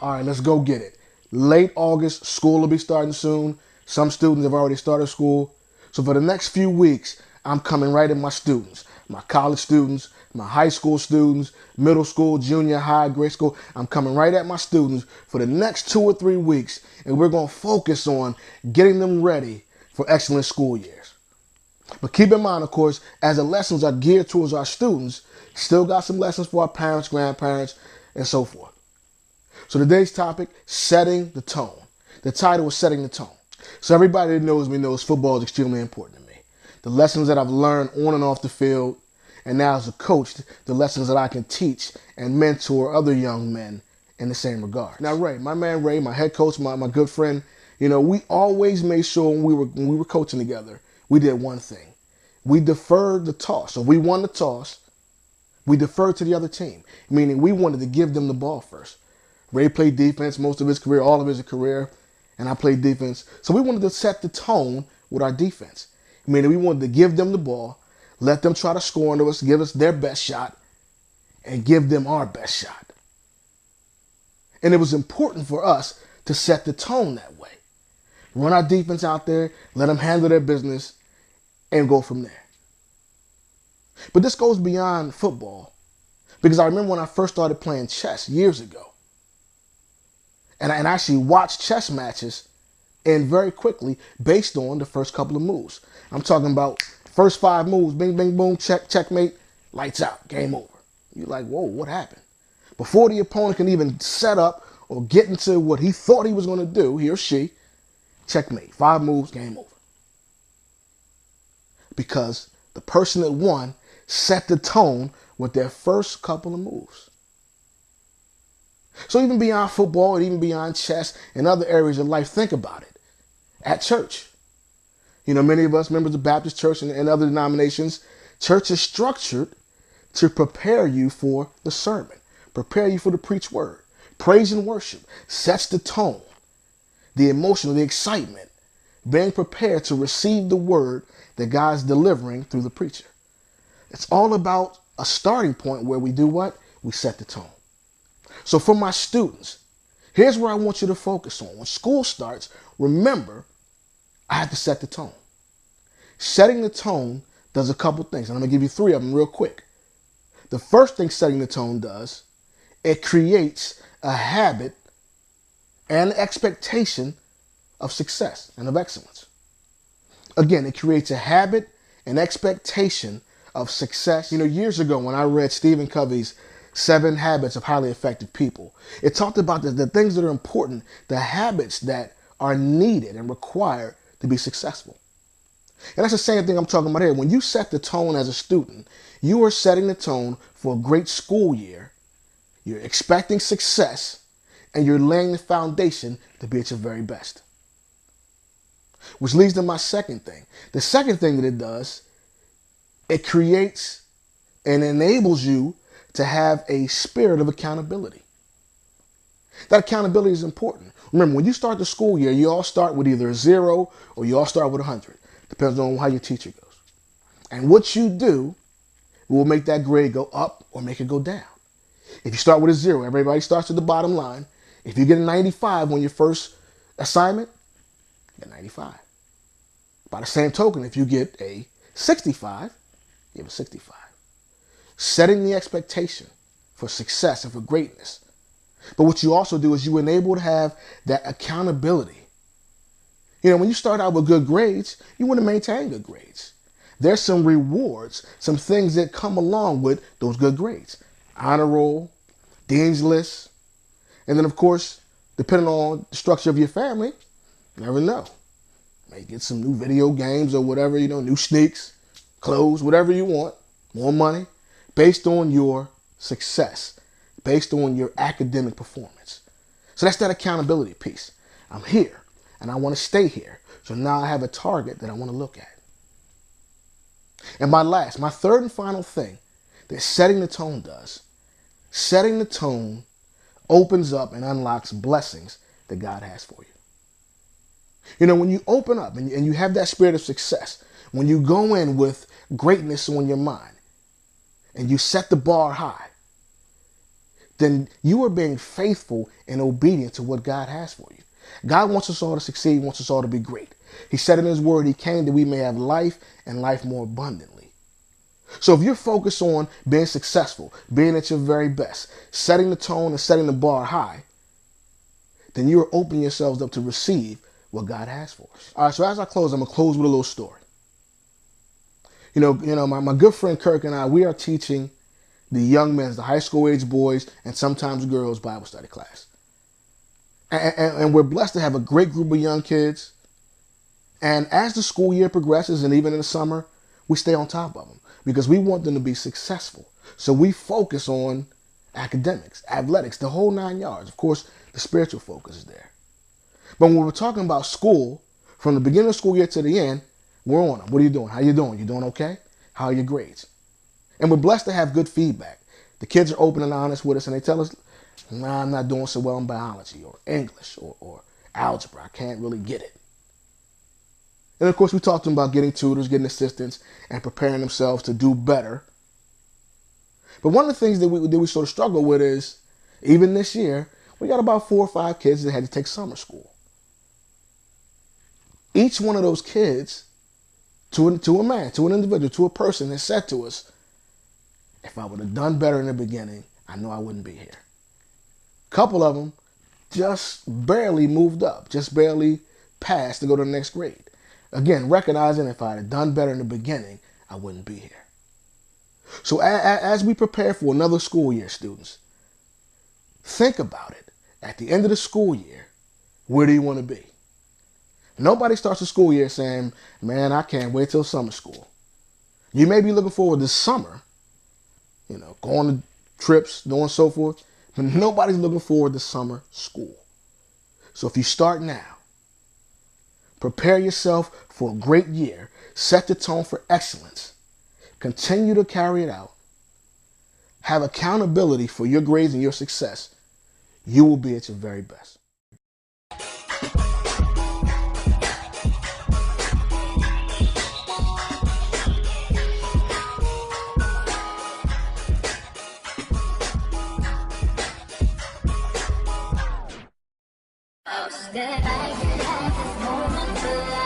all right, let's go get it. Late August, school will be starting soon. Some students have already started school. So for the next few weeks, I'm coming right at my students, my college students, my high school students, middle school, junior high, grade school. I'm coming right at my students for the next 2 or 3 weeks, and we're going to focus on getting them ready for excellent school years. But keep in mind, of course, as the lessons are geared towards our students, still got some lessons for our parents, grandparents, and so forth. So today's topic, setting the tone. The title is Setting the Tone. So everybody that knows me knows football is extremely important to me. The lessons that I've learned on and off the field, and now as a coach, the lessons that I can teach and mentor other young men in the same regard. Now Ray, my man Ray, my head coach, my good friend, we always made sure when we were coaching together, we did one thing. We deferred the toss. So if we won the toss, we deferred to the other team, meaning we wanted to give them the ball first. Ray played defense most of his career, all of his career, and I played defense. So we wanted to set the tone with our defense, meaning we wanted to give them the ball, let them try to score into us, give us their best shot, and give them our best shot. And it was important for us to set the tone that way. Run our defense out there, let them handle their business, and go from there. But this goes beyond football, because I remember when I first started playing chess years ago, and I actually watched chess matches and very quickly based on the first couple of moves. I'm talking about first 5 moves, bing, bing, boom, checkmate, lights out, game over. You're like, whoa, what happened? Before the opponent can even set up or get into what he thought he was going to do, he or she, checkmate, 5 moves, game over. Because the person that won set the tone with their first couple of moves. So even beyond football and even beyond chess and other areas of life, think about it. At church, many of us members of Baptist church and other denominations, church is structured to prepare you for the sermon, prepare you for the preached word. Praise and worship sets the tone, the emotion, the excitement, being prepared to receive the word that God's delivering through the preacher. It's all about a starting point where we do what? We set the tone. So for my students, here's where I want you to focus on. When school starts, remember, I have to set the tone. Setting the tone does a couple things, and I'm going to give you 3 of them real quick. The first thing setting the tone does, it creates a habit and expectation of success and of excellence. Again, it creates a habit and expectation of success. Years ago when I read Stephen Covey's 7 Habits of Highly Effective People, it talked about the things that are important, the habits that are needed and required to be successful. And that's the same thing I'm talking about here. When you set the tone as a student, you are setting the tone for a great school year. You're expecting success, and you're laying the foundation to be at your very best. Which leads to my second thing. The second thing that it does, it creates and enables you to have a spirit of accountability. That accountability is important. Remember, when you start the school year, you all start with either a 0 or you all start with 100. Depends on how your teacher goes. And what you do will make that grade go up or make it go down. If you start with a 0, everybody starts at the bottom line. If you get a 95 on your first assignment, you get 95. By the same token, if you get a 65, you have a 65. Setting the expectation for success and for greatness. But what you also do is you enable to have that accountability. When you start out with good grades, you want to maintain good grades. There's some rewards, some things that come along with those good grades. Honor roll, dean's list, and then of course, depending on the structure of your family, you never know. You may get some new video games or whatever, new sneaks, clothes, whatever you want, more money, based on your success, based on your academic performance. So that's that accountability piece. I'm here, and I want to stay here. So now I have a target that I want to look at. And my third and final thing that setting the tone does, setting the tone opens up and unlocks blessings that God has for you. When you open up and you have that spirit of success, when you go in with greatness on your mind, and you set the bar high, then you are being faithful and obedient to what God has for you. God wants us all to succeed, wants us all to be great. He said in his word, he came that we may have life and life more abundantly. So if you're focused on being successful, being at your very best, setting the tone and setting the bar high, then you're opening yourselves up to receive what God has for us. All right, so as I close, I'm going to close with a little story. My good friend Kirk and I, we are teaching the young men's, the high school age boys, and sometimes girls Bible study class. And we're blessed to have a great group of young kids. And as the school year progresses, and even in the summer, we stay on top of them because we want them to be successful. So we focus on academics, athletics, the whole 9 yards. Of course, the spiritual focus is there. But when we're talking about school, from the beginning of the school year to the end, we're on them. What are you doing? How you doing? You doing okay? How are your grades? And we're blessed to have good feedback. The kids are open and honest with us, and they tell us, nah, I'm not doing so well in biology or English or algebra. I can't really get it. And of course, we talk to them about getting tutors, getting assistants, and preparing themselves to do better. But one of the things that we sort of struggle with is, even this year, we got about 4 or 5 kids that had to take summer school. Each one of those kids, to a man, to an individual, to a person, has said to us, if I would have done better in the beginning, I know I wouldn't be here. A couple of them just barely moved up, just barely passed to go to the next grade. Again, recognizing if I had done better in the beginning, I wouldn't be here. So as we prepare for another school year, students, think about it. At the end of the school year, where do you want to be? Nobody starts the school year saying, man, I can't wait till summer school. You may be looking forward to summer, going to trips, doing so forth, but nobody's looking forward to summer school. So if you start now, prepare yourself for a great year, set the tone for excellence, continue to carry it out, have accountability for your grades and your success, you will be at your very best. That I can have this moment.